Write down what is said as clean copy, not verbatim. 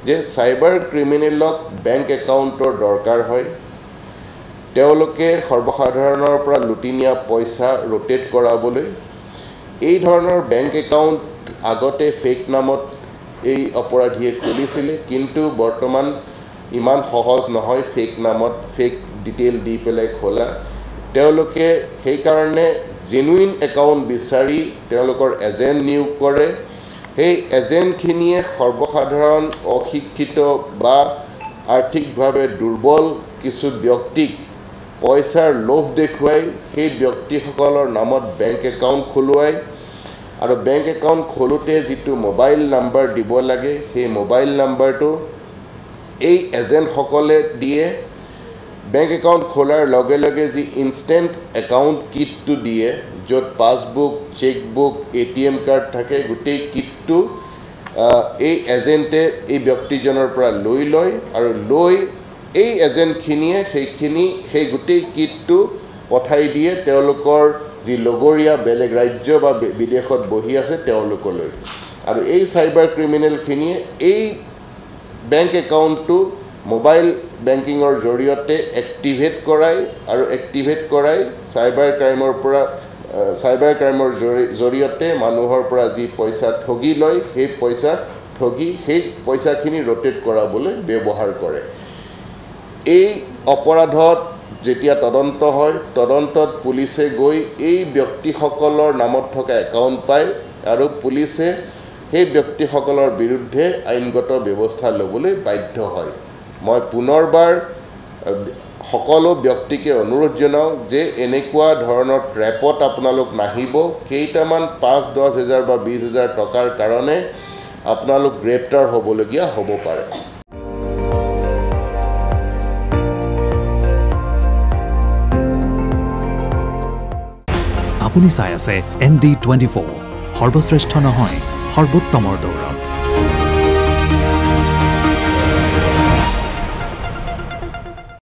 যে cyber ক্ৰিমিনেলক bank একাউণ্টৰ দৰকাৰ হয় তেওঁলোকে সৰ্বসাধাৰণৰ পৰা লুটি নিয়া পইচা ৰোটেট কৰাবলৈ এই ধৰণৰ বেংক একাউণ্ট আগতে ফেক নামত এই অপৰাধীয়ে খুলিছিলে কিন্তু বৰ্তমান ইমান সহজ নহয় ফেক নামত ফেক ডিটেইল দি পেলাই খোলা তেওঁলোকে সেই কাৰণে জেনুইন একাউণ্ট বিচাৰি তেওঁলোকৰ এজেণ্ট নিয়োগ কৰে সেই এজেণ্টখিনিয়ে সৰ্বসাধাৰণ অশিক্ষিত বা আৰ্থিকভাৱে দুৰ্বল কিছু ব্যক্তিক পইচাৰ লোভ দেখুৱাই সেই ব্যক্তিসকলৰ নামত বেংক একাউণ্ট খোলুৱাই আৰু বেংক একাউণ্ট খোলোতে যিটো মোবাইল নাম্বাৰ দিব লাগে সেই মোবাইল নাম্বাৰটো এই এজেণ্টসকলে দিয়ে বেংক একাউণ্ট খোলাৰ লগে লগে যি ইনষ্টেণ্ট একাউণ্ট কিটটো দিয়ে য'ত পাছবুক চেকবুক এটিএম কাৰ্ড থাকে গোটেই কিটটো এই এজেণ্টে এই ব্যক্তিজনৰ পৰা লৈ লয় আৰু লৈ এই এজেণ্টখিনিয়ে সেই গোটেই কিটটো পঠাই দিয়ে তেওঁলোকৰ যি লগৰীয়া বেলেগ ৰাজ্য বা বিদেশত বহি আছে তেওঁলোকলৈ আৰু এই সাইবাৰ ক্ৰিমিনেলখিনিয়ে এই বেংক একাউণ্টটো মোবাইল বেংকিঙৰ জৰিয়তে এক্টিভেট কৰায় আৰু এক্টিভেট কৰাই সাইবাৰ ক্ৰাইমৰ জৰিয়তে মানুহৰ পৰা যি পইচা ঠগি লয় সেই পইচাখিনি ৰোটেট কৰাবলৈ ব্যৱহাৰ কৰে এই অপৰাধত যেতিয়া তদন্ত হয় তদন্তত পুলিচে গৈ এই ব্যক্তিসকলৰ নামত থকা একাউণ্ট পায় আৰু পুলিচে সেই ব্যক্তিসকলৰ বিৰুদ্ধে আইনগত ব্যৱস্থা ল'বলৈ বাধ্য হয় মই পুনৰবাৰ সকলো ব্যক্তিকে অনুৰোধ জনাওঁ যে এনেকুৱা ধৰণৰ ট্ৰেপত আপোনালোক নাহিব কেইটামান 5-10 হাজাৰ বা 20 হাজাৰ টকাৰ কাৰণে আপোনালোক গ্ৰেপ্তাৰ হ'বলগীয়া হ'ব পাৰে আপুনি চাই আছে ND24 সৰ্বশ্ৰেষ্ঠ নহয় সৰ্বোত্তমৰ দৌৰত